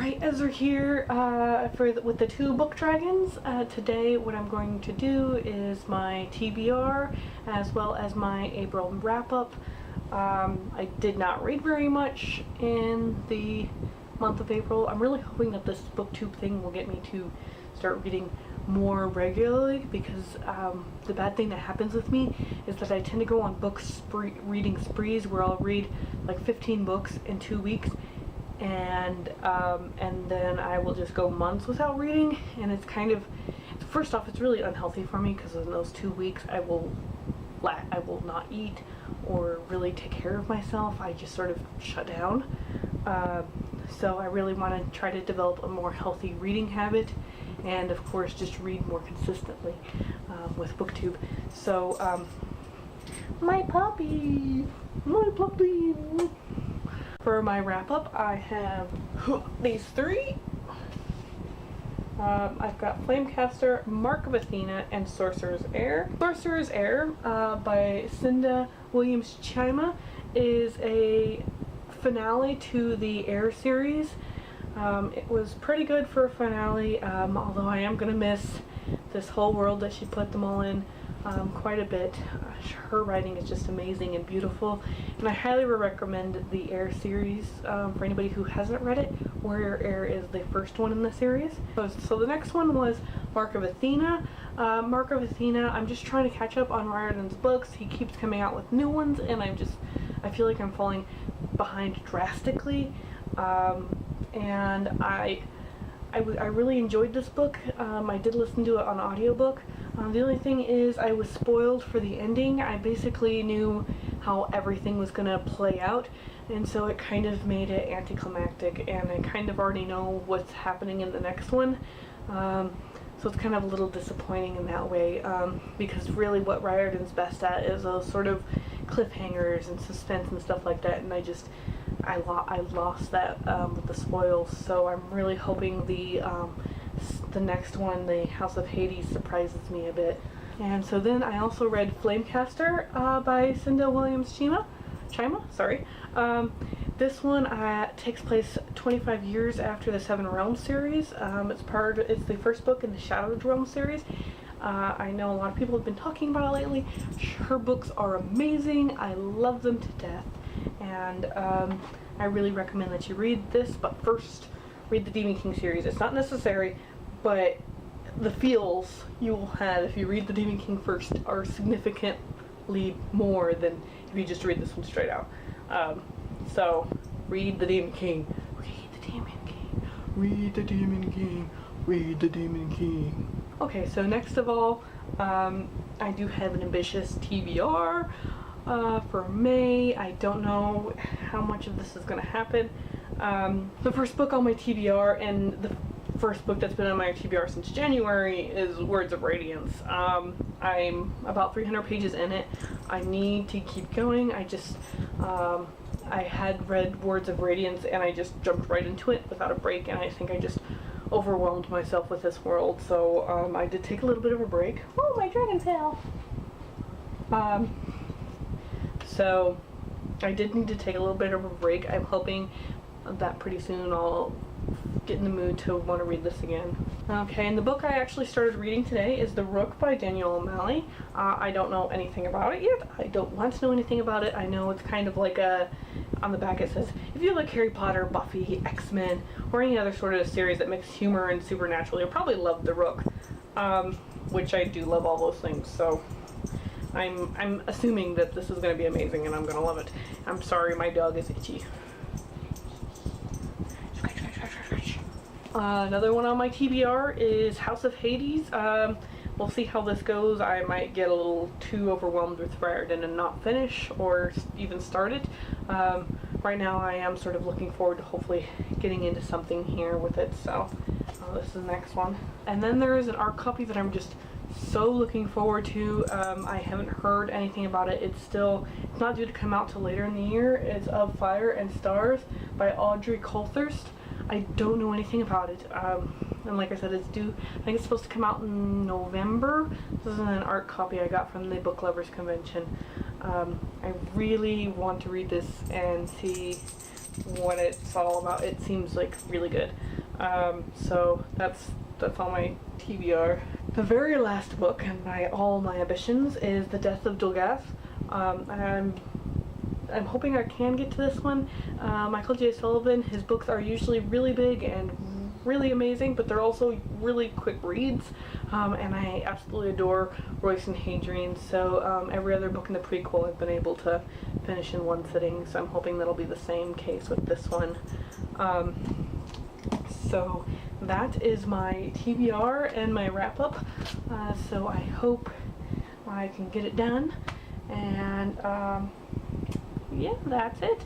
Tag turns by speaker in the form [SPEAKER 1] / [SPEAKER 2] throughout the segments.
[SPEAKER 1] Alright, Ezra here with the two book dragons. Today what I'm going to do is my TBR as well as my April wrap-up. I did not read very much in the month of April. I'm really hoping that this booktube thing will get me to start reading more regularly, because the bad thing that happens with me is that I tend to go on reading sprees where I'll read like 15 books in 2 weeks, and then I will just go months without reading, and it's kind of, first off, it's really unhealthy for me because in those 2 weeks I will not eat or really take care of myself. I just sort of shut down. So I really want to try to develop a more healthy reading habit, and of course just read more consistently with booktube. So my puppy. For my wrap-up, I have these three. I've got Flamecaster, Mark of Athena, and Sorcerer's Heir. Sorcerer's Heir by Cinda Williams Chima is a finale to the Heir series. It was pretty good for a finale, although I am going to miss this whole world that she put them all in quite a bit. Her writing is just amazing and beautiful, and I highly recommend the Heir series for anybody who hasn't read it. Warrior Heir is the first one in the series. So the next one was Mark of Athena. Mark of Athena, I'm just trying to catch up on Riordan's books. He keeps coming out with new ones, and I feel like I'm falling behind drastically. And I really enjoyed this book. I did listen to it on audiobook. The only thing is I was spoiled for the ending. I basically knew how everything was going to play out, and so it kind of made it anticlimactic, and I kind of already know what's happening in the next one. So it's kind of a little disappointing in that way, because really what Riordan's best at is those sort of cliffhangers and suspense and stuff like that, and I lost that with the spoils. So I'm really hoping the next one, the House of Hades, surprises me a bit. And so then I also read Flamecaster by Cinda Williams Chima. Sorry. This one takes place 25 years after the Seven Realms series. It's the first book in the Shadowed Realms series. I know a lot of people have been talking about it lately. Her books are amazing. I love them to death, and I really recommend that you read this, but first read the Demon King series. It's not necessary, but the feels you will have if you read the Demon King first are significantly more than if you just read this one straight out. So read the Demon King. Read the Demon King. Read the Demon King. Read the Demon King. Okay, so next of all, I do have an ambitious TBR for May. I don't know how much of this is going to happen. The first book on my TBR, and the first book that's been on my TBR since January, is Words of Radiance. I'm about 300 pages in it. I need to keep going. I had read Words of Radiance and I just jumped right into it without a break, and I think I just overwhelmed myself with this world, so I did take a little bit of a break. Oh, my dragon fell! So I did need to take a little bit of a break. I'm hoping that pretty soon I'll get in the mood to want to read this again. Okay, and the book I actually started reading today is The Rook by Daniel O'Malley. I don't know anything about it yet. I don't want to know anything about it. I know it's kind of like on the back it says, if you like Harry Potter, Buffy, X-Men, or any other sort of series that makes humor and supernatural, you'll probably love The Rook, which I do love all those things, so I'm assuming that this is going to be amazing and I'm going to love it. I'm sorry, my dog is itchy. Another one on my TBR is House of Hades. We'll see how this goes. I might get a little too overwhelmed with Riordan and not finish or even start it. Right now I am sort of looking forward to hopefully getting into something here with it, so this is the next one. And then there is an art copy that I'm just so looking forward to. I haven't heard anything about it. It's not due to come out till later in the year. It's Of Fire and Stars by Audrey Coulthurst. I don't know anything about it, and like I said, it's due, I think it's supposed to come out in November. This is an art copy I got from the Book Lovers Convention. I really want to read this and see what it's all about. It seems like really good. So that's all my TBR. The very last book in all my ambitions is The Death of Dolgath. I'm hoping I can get to this one. Michael J. Sullivan, his books are usually really big and really amazing, but they're also really quick reads, and I absolutely adore Royce and Hadrian, so every other book in the prequel I've been able to finish in one sitting, so I'm hoping that'll be the same case with this one. So that is my TBR and my wrap-up, so I hope I can get it done, and yeah, that's it.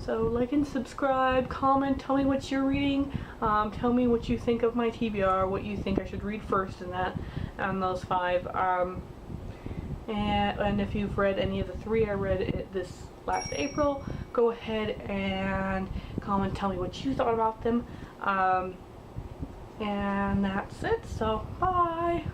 [SPEAKER 1] So like and subscribe, comment, tell me what you're reading, tell me what you think of my TBR, what you think I should read first in that, and those 5. And if you've read any of the 3 I read this last April, go ahead and comment, tell me what you thought about them. And that's it, so bye!